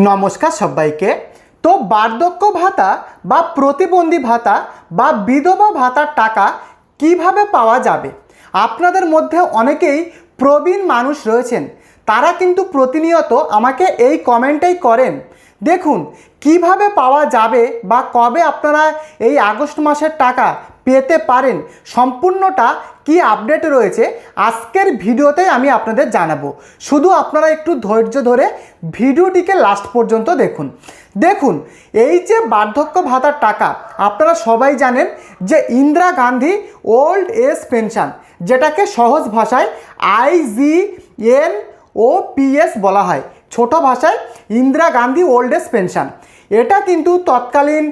নমস্কার সবাইকে। তো বার্ধক্য ভাতা বা প্রতিবন্ধী ভাতা বা বিধবা ভাতার টাকা কিভাবে পাওয়া যাবে? আপনাদের মধ্যে অনেকেই প্রবীণ মানুষ রয়েছেন, তারা কিন্তু প্রতিনিয়ত আমাকে এই কমেন্টেই করেন। দেখুন কিভাবে পাওয়া যাবে বা কবে আপনারা এই আগস্ট মাসের টাকা পেতে পারেন, সম্পূর্ণটা কি আপডেট রয়েছে আজকের ভিডিওতে আমি আপনাদের জানাবো। শুধু আপনারা একটু ধৈর্য ধরে ভিডিওটিকে লাস্ট পর্যন্ত দেখুন। দেখুন, এই যে বার্ধক্য ভাতার টাকা আপনারা সবাই জানেন যে Indira Gandhi old age pension, যেটাকে সহজ ভাষায় IGNOPS বলা হয়, ছোট ভাষায় Indira Gandhi old age pension. এটা কিন্তু তৎকালীন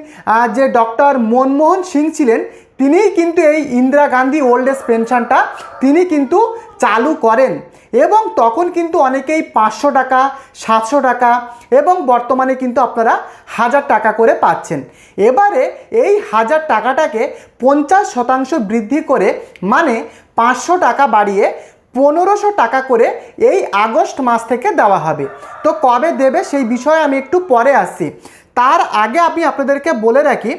যে ডক্টর মনমোহন সিং ছিলেন, তিনিই কিন্তু এই ইন্দিরা গান্ধী ওল্ড এজ পেনশনটা তিনি কিন্তু চালু করেন। এবং তখন কিন্তু অনেকেই 500 টাকা, 700 টাকা এবং বর্তমানে কিন্তু আপনারা 1000 টাকা করে পাচ্ছেন। এবারে এই 1000 টাকাটাকে 50% বৃদ্ধি করে, মানে 500 টাকা বাড়িয়ে 1500 টাকা করে এই আগস্ট মাস থেকে দেওয়া হবে। তো কবে দেবে সেই বিষয়ে আমি একটু পরে আসছি। তার আগে আমি আপনাদেরকে বলে রাখি,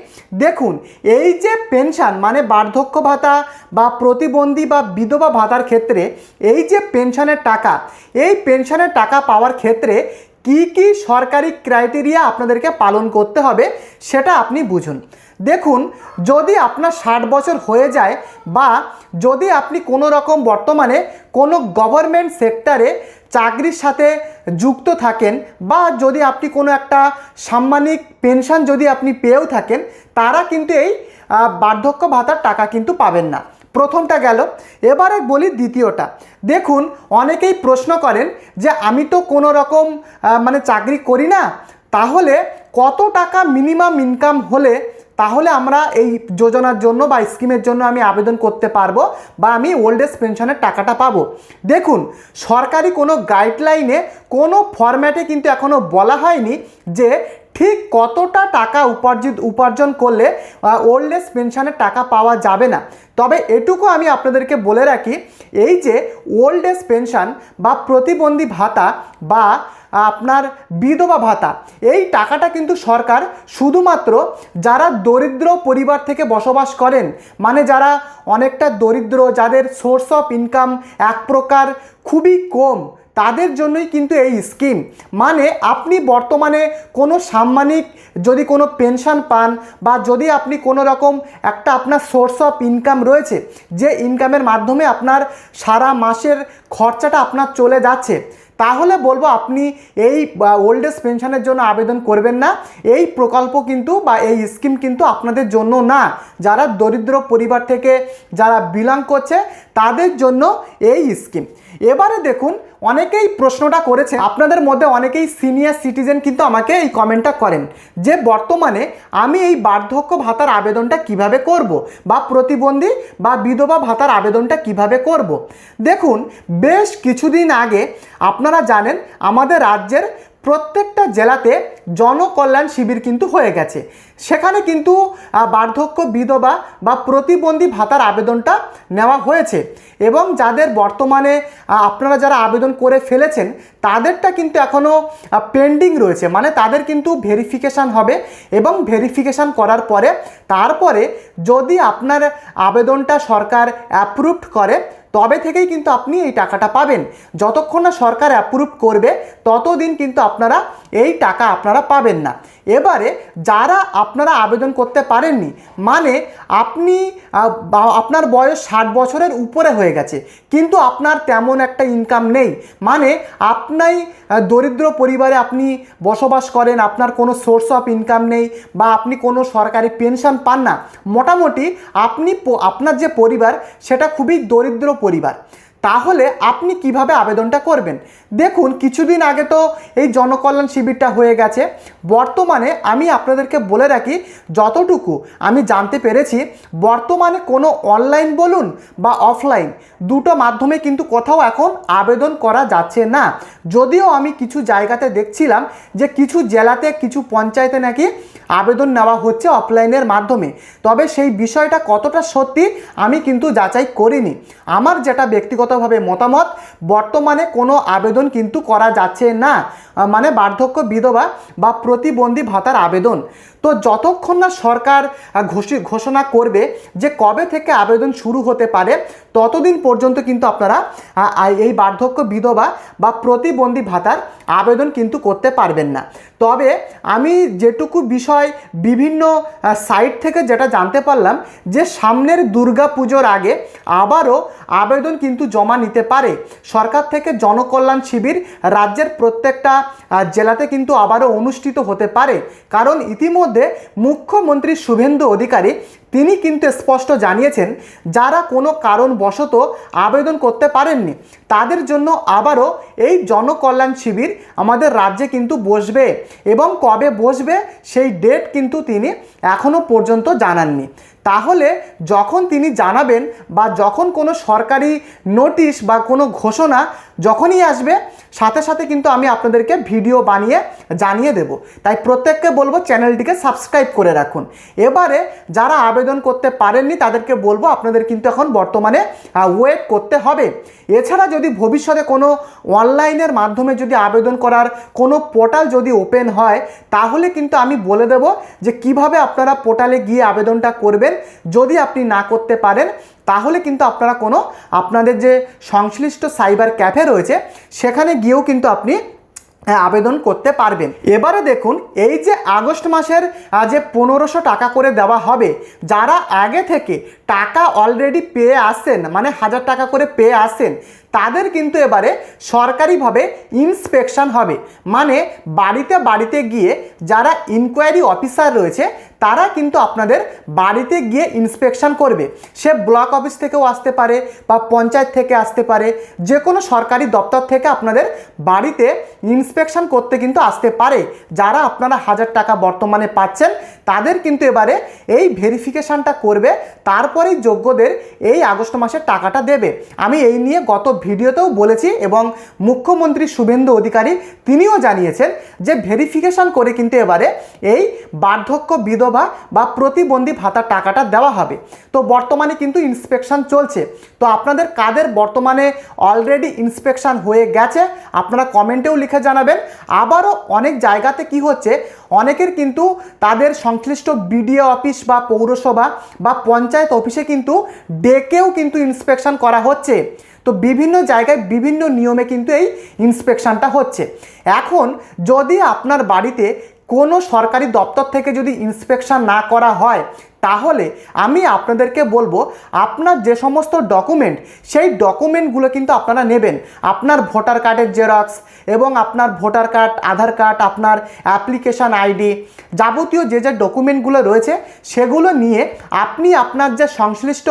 দেখুন এই যে পেনশন মানে বার্ধক্য ভাতা বা প্রতিবন্ধী বা বিধবা ভাতার ক্ষেত্রে এই যে পেনশনের টাকা, এই পেনশনের টাকা পাওয়ার ক্ষেত্রে কি কি সরকারি ক্রাইটেরিয়া আপনাদেরকে পালন করতে হবে সেটা আপনি বুঝুন। দেখুন, যদি আপনার 60 বছর হয়ে যায় বা যদি আপনি কোনো রকম বর্তমানে কোনো গভর্নমেন্ট সেক্টরে চাকরির সাথে যুক্ত থাকেন বা যদি আপনি কোনো একটা সাম্মানিক পেনশন যদি আপনি পেয়েও থাকেন, তারা কিন্তু এই বার্ধক্য ভাতার টাকা কিন্তু পাবেন না। প্রথমটা গেল। এবারে বলি দ্বিতীয়টা। দেখুন, অনেকেই প্রশ্ন করেন যে আমি তো কোনো রকম মানে চাকরি করি না, তাহলে কত টাকা মিনিমাম ইনকাম হলে তাহলে আমরা এই যোজনার জন্য বা স্কিমের জন্য আমি আবেদন করতে পারবো বা আমি ওল্ড এজ পেনশনের টাকাটা পাবো? দেখুন, সরকারি কোনো গাইডলাইনে কোনো ফরম্যাটে কিন্তু এখনও বলা হয়নি যে ঠিক কতটা টাকা উপার্জন করলে ওল্ড এজ পেনশনের টাকা পাওয়া যাবে না। তবে এটুকু আমি আপনাদেরকে বলে রাখি, এই যে ওল্ড এজ পেনশন বা প্রতিবন্ধী ভাতা বা আপনার বিধবা ভাতা, এই টাকাটা কিন্তু সরকার শুধুমাত্র যারা দরিদ্র পরিবার থেকে বসবাস করেন, মানে যারা অনেকটা দরিদ্র, যাদের সোর্স অফ ইনকাম এক প্রকার খুবই কম, তাদের জন্যই কিন্তু এই স্কিম। মানে আপনি বর্তমানে কোনো সাম্মানিক যদি কোনো পেনশন পান বা যদি আপনি কোনো রকম একটা আপনার সোর্স অফ ইনকাম রয়েছে, যে ইনকামের মাধ্যমে আপনার সারা মাসের খরচাটা আপনার চলে যাচ্ছে, তাহলে বলবো আপনি এই ওল্ড এজ পেনশনের জন্য আবেদন করবেন না। এই প্রকল্প কিন্তু বা এই স্কিম কিন্তু আপনাদের জন্য না। যারা দরিদ্র পরিবার থেকে যারা বিলং করছে তাদের জন্য এই স্কিম। এবারে দেখুন, অনেকেই প্রশ্নটা করেছে, আপনাদের মধ্যে অনেকেই সিনিয়র সিটিজেন কিন্তু আমাকে এই কমেন্টটা করেন যে বর্তমানে আমি এই বার্ধক্য ভাতার আবেদনটা কিভাবে করব বা প্রতিবন্ধী বা বিধবা ভাতার আবেদনটা কিভাবে করব। দেখুন, বেশ কিছুদিন আগে আপনারা জানেন আমাদের রাজ্যের প্রত্যেকটা জেলাতে জনকল্যাণ শিবির কিন্তু হয়ে গেছে। সেখানে কিন্তু বার্ধক্য বিধবা বা প্রতিবন্ধী ভাতার আবেদনটা নেওয়া হয়েছে এবং যাদের বর্তমানে আপনারা যারা আবেদন করে ফেলেছেন তাদেরটা কিন্তু এখনও পেন্ডিং রয়েছে, মানে তাদের কিন্তু ভেরিফিকেশান হবে এবং ভেরিফিকেশান করার পরে তারপরে যদি আপনার আবেদনটা সরকার অ্যাপ্রুভড করে তবে থেকেই কিন্তু আপনি এই টাকাটা পাবেন। যতক্ষণ না সরকার অ্যাপ্রুভ করবে ততদিন কিন্তু আপনারা এই টাকা আপনারা পাবেন না। এবারে যারা আপনারা আবেদন করতে পারেননি, মানে আপনি আপনার বয়স 60 বছরের উপরে হয়ে গেছে কিন্তু আপনার তেমন একটা ইনকাম নেই, মানে আপনি দরিদ্র পরিবারে আপনি বসবাস করেন, আপনার কোনো সোর্স অফ ইনকাম নেই বা আপনি কোনো সরকারি পেনশন পান না, মোটামুটি আপনার যে পরিবার সেটা খুবই দরিদ্র পরিবার, তাহলে আপনি কিভাবে আবেদনটা করবেন? দেখুন, কিছুদিন আগে তো এই জনকল্যাণ শিবিরটা হয়ে গেছে। বর্তমানে আমি আপনাদেরকে বলে রাখি, যতটুকু আমি জানতে পেরেছি, বর্তমানে কোনো অনলাইন বলুন বা অফলাইন দুটো মাধ্যমে কিন্তু কোথাও এখন আবেদন করা যাচ্ছে না। যদিও আমি কিছু জায়গাতে দেখছিলাম যে কিছু জেলাতে কিছু পঞ্চায়েতে নাকি আবেদন নেওয়া হচ্ছে অফলাইনের মাধ্যমে, তবে সেই বিষয়টা কতটা সত্যি আমি কিন্তু যাচাই করিনি। আমার যেটা ব্যক্তিগত ব্যক্তিগতভাবে মতামত, বর্তমানে কোনো আবেদন কিন্তু করা যাচ্ছে না, মানে বার্ধক্য বিধবা বা প্রতিবন্ধী ভাতার আবেদন। তো যতক্ষণ না সরকার ঘোষণা করবে যে কবে থেকে আবেদন শুরু হতে পারে, ততদিন পর্যন্ত কিন্তু আপনারা এই বার্ধক্য বিধবা বা প্রতিবন্ধী ভাতার আবেদন কিন্তু করতে পারবেন না। তবে আমি যেটুকু বিষয় বিভিন্ন সাইট থেকে যেটা জানতে পারলাম, যে সামনের দুর্গা পুজোর আগে আবারও আবেদন কিন্তু জমা নিতে পারে সরকার থেকে। জনকল্যাণ শিবির রাজ্যের প্রত্যেকটা জেলাতে কিন্তু আবারও অনুষ্ঠিত হতে পারে, কারণ ইতিমধ্যে মুখ্যমন্ত্রী শুভেন্দু অধিকারী তিনি কিন্তু স্পষ্ট জানিয়েছেন যারা কোনো কারণবশত আবেদন করতে পারেননি তাদের জন্য আবারও এই জনকল্যাণ শিবির আমাদের রাজ্যে কিন্তু বসবে, এবং কবে বসবে সেই ডেট কিন্তু তিনি এখনও পর্যন্ত জানাননি। তাহলে যখন তিনি জানাবেন বা যখন কোনো সরকারি নোটিশ বা কোনো ঘোষণা যখনই আসবে, সাথে সাথে কিন্তু আমি আপনাদেরকে ভিডিও বানিয়ে জানিয়ে দেব। তাই প্রত্যেককে বলবো চ্যানেলটিকে সাবস্ক্রাইব করে রাখুন। এবারে যারা আবেদন করতে পারেননি তাদেরকে বলবো আপনাদের কিন্তু এখন বর্তমানে ওয়েট করতে হবে। এছাড়া যদি ভবিষ্যতে কোনো অনলাইনের মাধ্যমে যদি আবেদন করার কোনো পোর্টাল যদি ওপেন হয়, তাহলে কিন্তু আমি বলে দেব যে কিভাবে আপনারা পোর্টালে গিয়ে আবেদনটা করবেন। যদি আপনি না করতে পারেন তাহলে কিন্তু আপনারা আপনাদের যে সংশ্লিষ্ট সাইবার ক্যাফে রয়েছে সেখানে গিয়েও কিন্তু আপনি আবেদন করতে পারবেন। এবারে দেখুন, এই যে আগস্ট মাসের যে 1500 টাকা করে দেওয়া হবে, যারা আগে থেকে টাকা অলরেডি পেয়ে আসছেন, মানে 1000 টাকা করে পেয়ে আসছেন, তাদের কিন্তু এবারে সরকারিভাবে ইন্সপেকশন হবে। মানে বাড়িতে বাড়িতে গিয়ে যারা ইনকোয়ারি অফিসার রয়েছে তারা কিন্তু আপনাদের বাড়িতে গিয়ে ইন্সপেকশন করবে। সে ব্লক অফিস থেকেও আসতে পারে বা পঞ্চায়েত থেকে আসতে পারে, যে কোনো সরকারি দপ্তর থেকে আপনাদের বাড়িতে ইন্সপেকশন করতে কিন্তু আসতে পারে। যারা আপনারা 1000 টাকা বর্তমানে পাচ্ছেন তাদের কিন্তু এবারে এই ভেরিফিকেশানটা করবে, তারপরেই যোগ্যদের এই আগস্ট মাসের টাকাটা দেবে। আমি এই নিয়ে গত ভিডিওতেও বলেছি এবং মুখ্যমন্ত্রী শুভেন্দু অধিকারী তিনিও জানিয়েছেন যে ভেরিফিকেশান করে কিন্তু এবারে এই বার্ধক্য বিধবা বা প্রতিবন্ধী ভাতার টাকাটা দেওয়া হবে। তো বর্তমানে কিন্তু ইন্সপেকশন চলছে। তো আপনাদের কাদের বর্তমানে অলরেডি ইন্সপেকশন হয়ে গেছে আপনারা কমেন্টেও লিখে জানাবেন। আবারও অনেক জায়গাতে কি হচ্ছে, অনেকের কিন্তু তাদের সংশ্লিষ্ট বিডিও অফিস বা পৌরসভা বা পঞ্চায়েত অফিসে কিন্তু ডেকেও কিন্তু ইন্সপেকশন করা হচ্ছে। তো বিভিন্ন জায়গায় বিভিন্ন নিয়মে কিন্তু এই ইন্সপেকশনটা হচ্ছে। এখন যদি আপনার বাড়িতে কোনো সরকারি দপ্তর থেকে যদি ইন্সপেকশন না করা হয়, তাহলে আমি আপনাদেরকে বলবো আপনার যে সমস্ত ডকুমেন্ট সেই ডকুমেন্টগুলো কিন্তু আপনারা নেবেন। আপনার ভোটার কার্ডের জেরক্স এবং আপনার ভোটার কার্ড, আধার কার্ড, আপনার অ্যাপ্লিকেশান আইডি, যাবতীয় যে যে ডকুমেন্টগুলো রয়েছে সেগুলো নিয়ে আপনি আপনার যে সংশ্লিষ্ট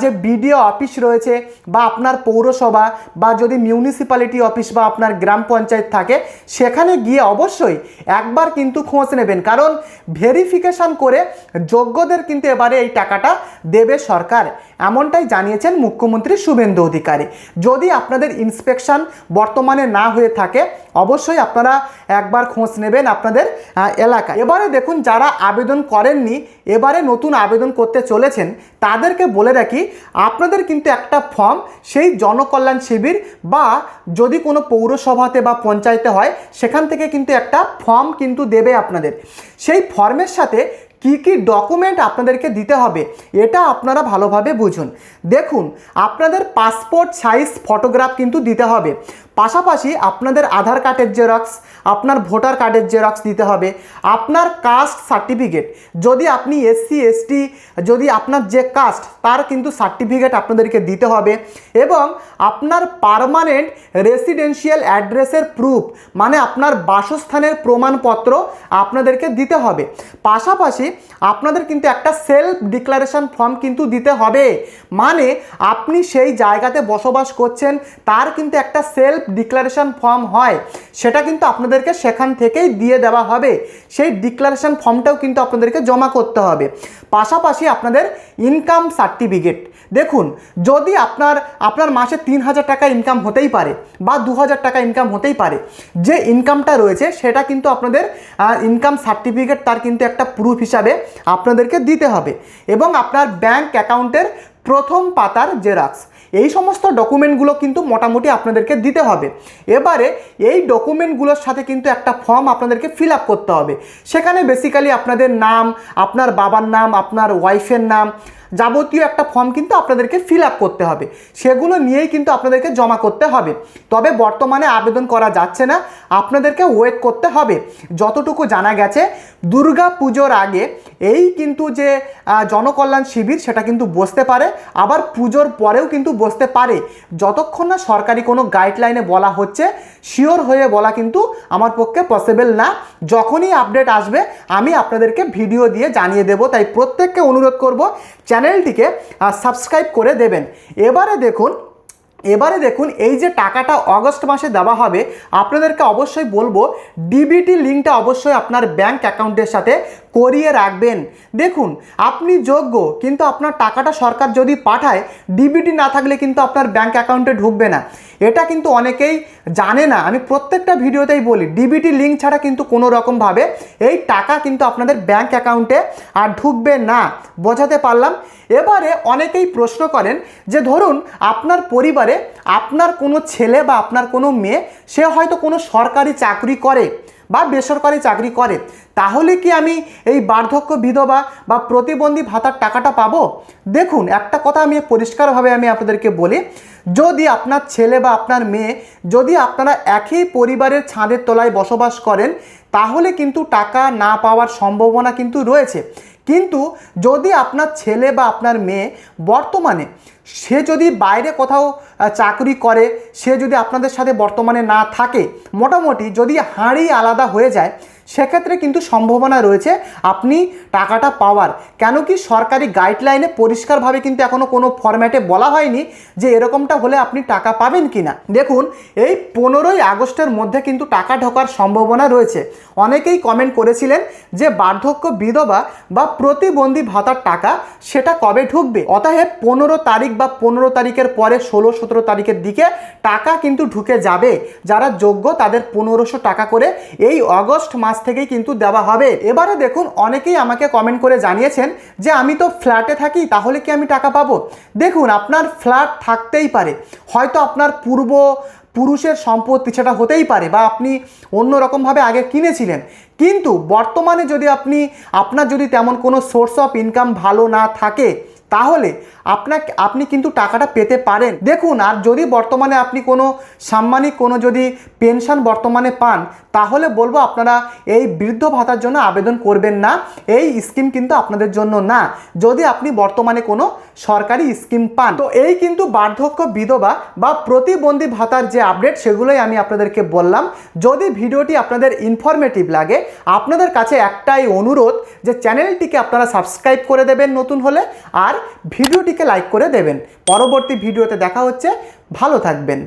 যে বিডিও অফিস রয়েছে বা আপনার পৌরসভা বা যদি মিউনিসিপ্যালিটি অফিস বা আপনার গ্রাম পঞ্চায়েত থাকে সেখানে গিয়ে অবশ্যই একবার কিন্তু খোঁজ নেবেন, কারণ ভেরিফিকেশান করে যোগ্যদের কিন্তু এবারে এই টাকাটা দেবে সরকার, এমনটাই জানিয়েছেন মুখ্যমন্ত্রী শুভেন্দু অধিকারী। যদি আপনাদের ইন্সপেকশন বর্তমানে না হয়ে থাকে অবশ্যই আপনারা একবার খোঁজ নেবেন আপনাদের এলাকায়। এবারে দেখুন, যারা আবেদন করেননি এবারে নতুন আবেদন করতে চলেছেন তাদেরকে বলে রাখি, আপনাদের কিন্তু একটা ফর্ম সেই জনকল্যাণ শিবির বা যদি কোনো পৌরসভাতে বা পঞ্চায়েতে হয় সেখান থেকে কিন্তু একটা ফর্ম কিন্তু দেবে আপনাদের। সেই ফর্মের সাথে কি কি ডকুমেন্ট আপনাদেরকে দিতে হবে এটা আপনারা ভালোভাবে বুঝুন। দেখুন, আপনাদের পাসপোর্ট সাইজ ফটোগ্রাফ কিন্তু দিতে হবে, পাশাপাশি আপনাদের আধার কার্ডের জেরক্স, আপনার ভোটার কার্ডের জেরক্স দিতে হবে, আপনার কাস্ট সার্টিফিকেট, যদি আপনি এসসি এসটি যদি আপনার যে কাস্ট তার কিন্তু সার্টিফিকেট আপনাদেরকে দিতে হবে, এবং আপনার পার্মানেন্ট রেসিডেন্সিয়াল অ্যাড্রেসের প্রুফ মানে আপনার বাসস্থানের প্রমাণপত্র আপনাদেরকে দিতে হবে। পাশাপাশি আপনাদের কিন্তু একটা সেলফ ডিক্লারেশন ফর্ম কিন্তু দিতে হবে, মানে আপনি সেই জায়গাতে বসবাস করছেন তার কিন্তু একটা সেলফ ডিক্লারেশন ফর্ম হয়, সেটা কিন্তু আপনাদেরকে সেখান থেকেই দিয়ে দেওয়া হবে। সেই ডিক্লারেশন ফর্মটাও কিন্তু আপনাদেরকে জমা করতে হবে। পাশাপাশি আপনাদের ইনকাম সার্টিফিকেট, দেখুন যদি আপনার মাসে 3000 টাকা ইনকাম হতেই পারে বা 2000 টাকা ইনকাম হতেই পারে, যে ইনকামটা রয়েছে সেটা কিন্তু আপনাদের ইনকাম সার্টিফিকেট তার কিন্তু একটা প্রুফ হিসাবে আপনাদেরকে দিতে হবে, এবং আপনার ব্যাংক অ্যাকাউন্টের প্রথম পাতার জেরক্স। এই সমস্ত ডকুমেন্টগুলো কিন্তু মোটামুটি আপনাদেরকে দিতে হবে। এবারে এই ডকুমেন্টগুলোর সাথে কিন্তু একটা ফর্ম আপনাদেরকে ফিল আপ করতে হবে। সেখানে বেসিক্যালি আপনাদের নাম, আপনার বাবার নাম, আপনার ওয়াইফের নাম, যাবতীয় একটা ফর্ম কিন্তু আপনাদেরকে ফিল আপ করতে হবে। সেগুলো নিয়েই কিন্তু আপনাদেরকে জমা করতে হবে। তবে বর্তমানে আবেদন করা যাচ্ছে না, আপনাদেরকে ওয়েট করতে হবে। যতটুকু জানা গেছে দুর্গা পুজোর আগে এই কিন্তু যে জনকল্যাণ শিবির সেটা কিন্তু বসতে পারে, আবার পুজোর পরেও কিন্তু বসতে পারে। যতক্ষণ না সরকারি কোনো গাইডলাইনে বলা হচ্ছে, শিওর হয়ে বলা কিন্তু আমার পক্ষে পসিবল না। যখনই আপডেট আসবে আমি আপনাদেরকে ভিডিও দিয়ে জানিয়ে দেব। তাই প্রত্যেককে অনুরোধ করব চ্যানেলটিকে সাবস্ক্রাইব করে দেবেন। এবারে দেখুন এই যে টাকাটা অগস্ট মাসে দেওয়া হবে, আপনাদেরকে অবশ্যই বলবো ডিবিটি লিঙ্কটা অবশ্যই আপনার ব্যাংক অ্যাকাউন্টের সাথে করিয়ে রাখবেন। দেখুন আপনি যোগ্য, কিন্তু আপনার টাকাটা সরকার যদি পাঠায়, ডিবিটি না থাকলে কিন্তু আপনার ব্যাংক অ্যাকাউন্টে ঢুকবে না। এটা কিন্তু অনেকেই জানে না। আমি প্রত্যেকটা ভিডিওতেই বলি ডিবিটি লিঙ্ক ছাড়া কিন্তু কোনো রকমভাবে এই টাকা কিন্তু আপনাদের ব্যাংক অ্যাকাউন্টে আর ঢুকবে না। বোঝাতে পারলাম? এবারে অনেকেই প্রশ্ন করেন যে ধরুন আপনার পরিবারে আপনার কোনো ছেলে বা আপনার কোনো মেয়ে সে হয়তো কোনো সরকারি চাকরি করে বা বেসরকারি চাকরি করে, তাহলে কি আমি এই বার্ধক্য বিধবা বা প্রতিবন্ধী ভাতার টাকাটা পাবো? দেখুন একটা কথা আমি পরিষ্কারভাবে আপনাদেরকে বলি, যদি আপনার ছেলে বা আপনার মেয়ে, যদি আপনারা একই পরিবারের ছাদের তলায় বসবাস করেন, তাহলে কিন্তু টাকা না পাওয়ার সম্ভাবনা কিন্তু রয়েছে। কিন্তু যদি আপনার ছেলে বা আপনার মেয়ে বর্তমানে সে যদি বাইরে কোথাও চাকরি করে, সে যদি আপনাদের সাথে বর্তমানে না থাকে, মোটামুটি যদি হাঁড়ি আলাদা হয়ে যায়, সেক্ষেত্রে কিন্তু সম্ভাবনা রয়েছে আপনি টাকাটা পাওয়ার। কেন কি সরকারি গাইডলাইনে পরিষ্কারভাবে কিন্তু এখনও কোনো ফরম্যাটে বলা হয়নি যে এরকমটা হলে আপনি টাকা পাবেন কি না। দেখুন এই 15ই আগস্টের মধ্যে কিন্তু টাকা ঢোকার সম্ভাবনা রয়েছে। অনেকেই কমেন্ট করেছিলেন যে বার্ধক্য বিধবা বা প্রতিবন্ধী ভাতার টাকা সেটা কবে ঢুকবে। অতএব 15 তারিখ বা 15 তারিখের পরে 16-17 তারিখের দিকে টাকা কিন্তু ঢুকে যাবে। যারা যোগ্য তাদের 1500 টাকা করে এই অগস্ট মাস থেকেই কিন্তু দেওয়া হবে। এবারে দেখুন অনেকেই আমাকে কমেন্ট করে জানিয়েছেন যে আমি তো ফ্ল্যাটে থাকি, তাহলে কি আমি টাকা পাবো? দেখুন আপনার ফ্ল্যাট থাকতেই পারে, হয়তো আপনার পুরুষের সম্পত্তি সেটা হতেই পারে, বা আপনি অন্য রকমভাবে আগে কিনেছিলেন, কিন্তু বর্তমানে যদি আপনার যদি তেমন কোনো সোর্স অফ ইনকাম ভালো না থাকে, তাহলে আপনি কিন্তু টাকাটা পেতে পারেন। দেখুন আর যদি বর্তমানে আপনি কোনো সাম্মানিক কোনো যদি পেনশন বর্তমানে পান, তাহলে বলবো আপনারা এই বৃদ্ধ ভাতার জন্য আবেদন করবেন না। এই স্কিম কিন্তু আপনাদের জন্য না, যদি আপনি বর্তমানে কোনো সরকারি স্কিম পান। তো এই কিন্তু বার্ধক্য বিধবা বা প্রতিবন্ধী ভাতার যে আপডেট সেগুলোই আমি আপনাদেরকে বললাম। যদি ভিডিওটি আপনাদের ইনফরমেটিভ লাগে, আপনাদের কাছে একটাই অনুরোধ যে চ্যানেলটিকে আপনারা সাবস্ক্রাইব করে দেবেন নতুন হলে, আর ভিডিওটিকে লাইক করে দেবেন। পরবর্তী ভিডিওতে দেখা হচ্ছে, ভালো থাকবেন।